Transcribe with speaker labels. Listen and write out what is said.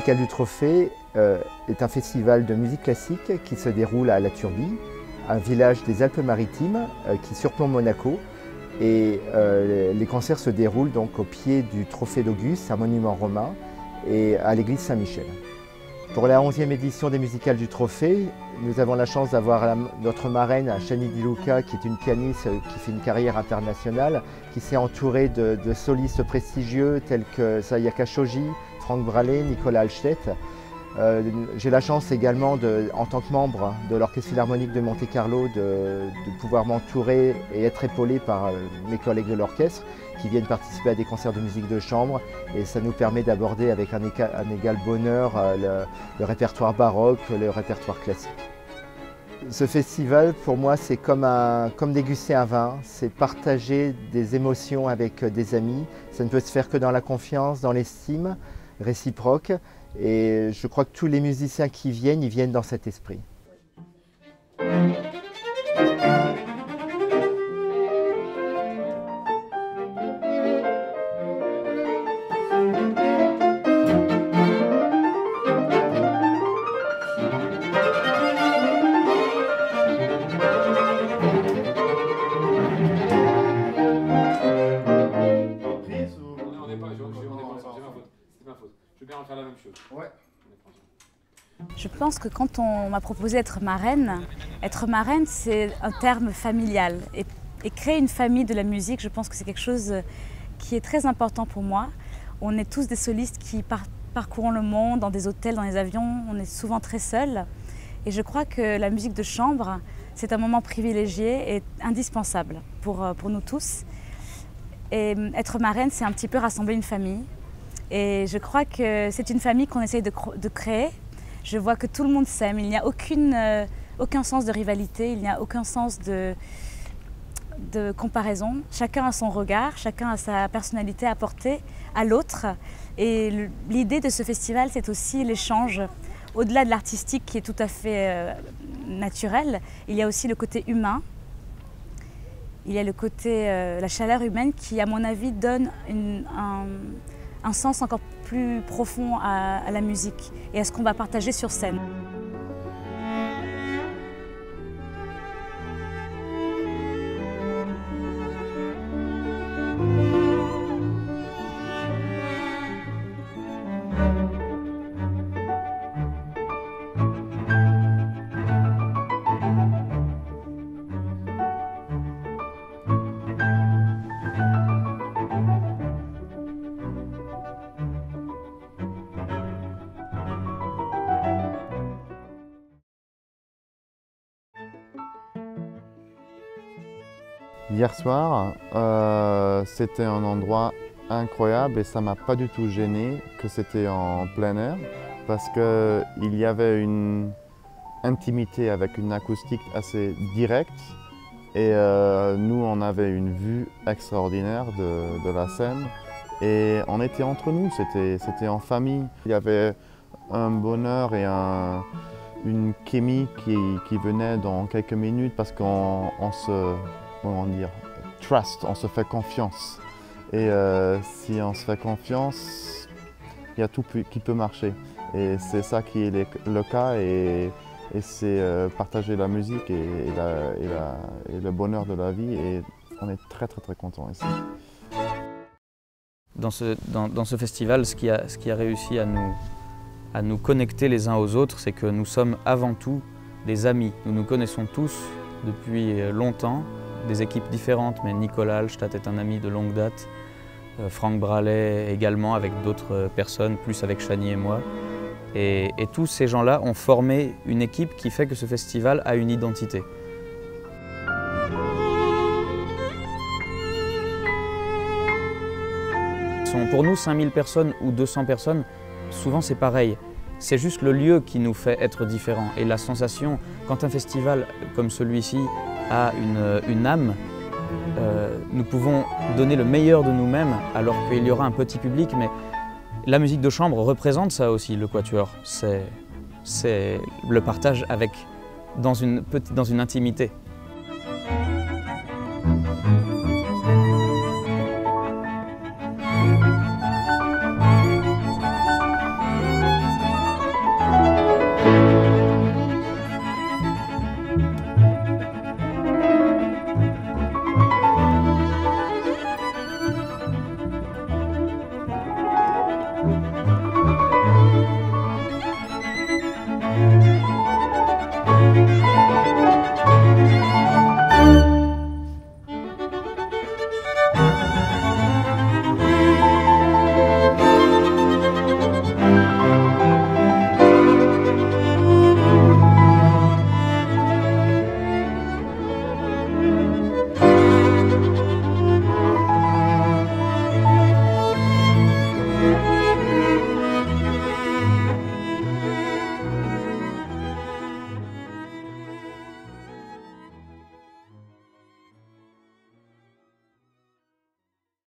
Speaker 1: Musicale du Trophée est un festival de musique classique qui se déroule à La Turbie, un village des Alpes-Maritimes qui surplombe Monaco. Et les concerts se déroulent donc au pied du Trophée d'Auguste, un monument romain, et à l'église Saint-Michel. Pour la 11e édition des Musicales du Trophée, nous avons la chance d'avoir notre marraine, Shani Di Luca, qui est une pianiste qui fait une carrière internationale, qui s'est entourée de solistes prestigieux tels que Sayaka Shoji, Frank Bralet, Nicolas Halstedt. J'ai la chance également, en tant que membre de l'Orchestre Philharmonique de Monte-Carlo, de pouvoir m'entourer et être épaulé par mes collègues de l'orchestre qui viennent participer à des concerts de musique de chambre, et ça nous permet d'aborder avec un égal bonheur le répertoire baroque, le répertoire classique. Ce festival, pour moi, c'est comme déguster un vin, c'est partager des émotions avec des amis. Ça ne peut se faire que dans la confiance, dans l'estime réciproque. Et je crois que tous les musiciens qui viennent, ils viennent dans cet esprit.
Speaker 2: Faire la même chose. Ouais.
Speaker 3: Je pense que quand on m'a proposé être marraine c'est un terme familial. Et créer une famille de la musique, je pense que c'est quelque chose qui est très important pour moi. On est tous des solistes qui parcourons le monde, dans des hôtels, dans les avions, on est souvent très seuls. Et je crois que la musique de chambre, c'est un moment privilégié et indispensable pour nous tous. Et être marraine, c'est un petit peu rassembler une famille. Et je crois que c'est une famille qu'on essaye de créer. Je vois que tout le monde s'aime, il n'y a aucun sens de rivalité, il n'y a aucun sens de comparaison. Chacun a son regard, chacun a sa personnalité à apporter à l'autre. Et l'idée de ce festival, c'est aussi l'échange. Au-delà de l'artistique qui est tout à fait naturel, il y a aussi le côté humain. Il y a le côté, la chaleur humaine qui, à mon avis, donne un sens encore plus profond à la musique et à ce qu'on va partager sur scène.
Speaker 4: Hier soir, c'était un endroit incroyable et ça ne m'a pas du tout gêné que c'était en plein air parce qu'il y avait une intimité avec une acoustique assez directe et nous on avait une vue extraordinaire de la scène et on était entre nous, c'était en famille. Il y avait un bonheur et une chimie qui venait dans quelques minutes parce qu'on se... comment dire, trust, on se fait confiance. Et si on se fait confiance, il y a tout qui peut marcher. Et c'est ça qui est le cas et c'est partager la musique et le bonheur de la vie et on est très contents ici.
Speaker 5: Dans ce festival, ce qui a réussi à nous connecter les uns aux autres, c'est que nous sommes avant tout des amis. Nous nous connaissons tous depuis longtemps. Des équipes différentes, mais Nicolas Halstedt est un ami de longue date, Frank Bralet également, avec d'autres personnes, plus avec Shani et moi. Et tous ces gens-là ont formé une équipe qui fait que ce festival a une identité. Pour nous, 5000 personnes ou 200 personnes, souvent c'est pareil. C'est juste le lieu qui nous fait être différents. Et la sensation, quand un festival comme celui-ci a une âme, nous pouvons donner le meilleur de nous-mêmes alors qu'il y aura un petit public, mais la musique de chambre représente ça aussi, le quatuor. C'est le partage dans une intimité.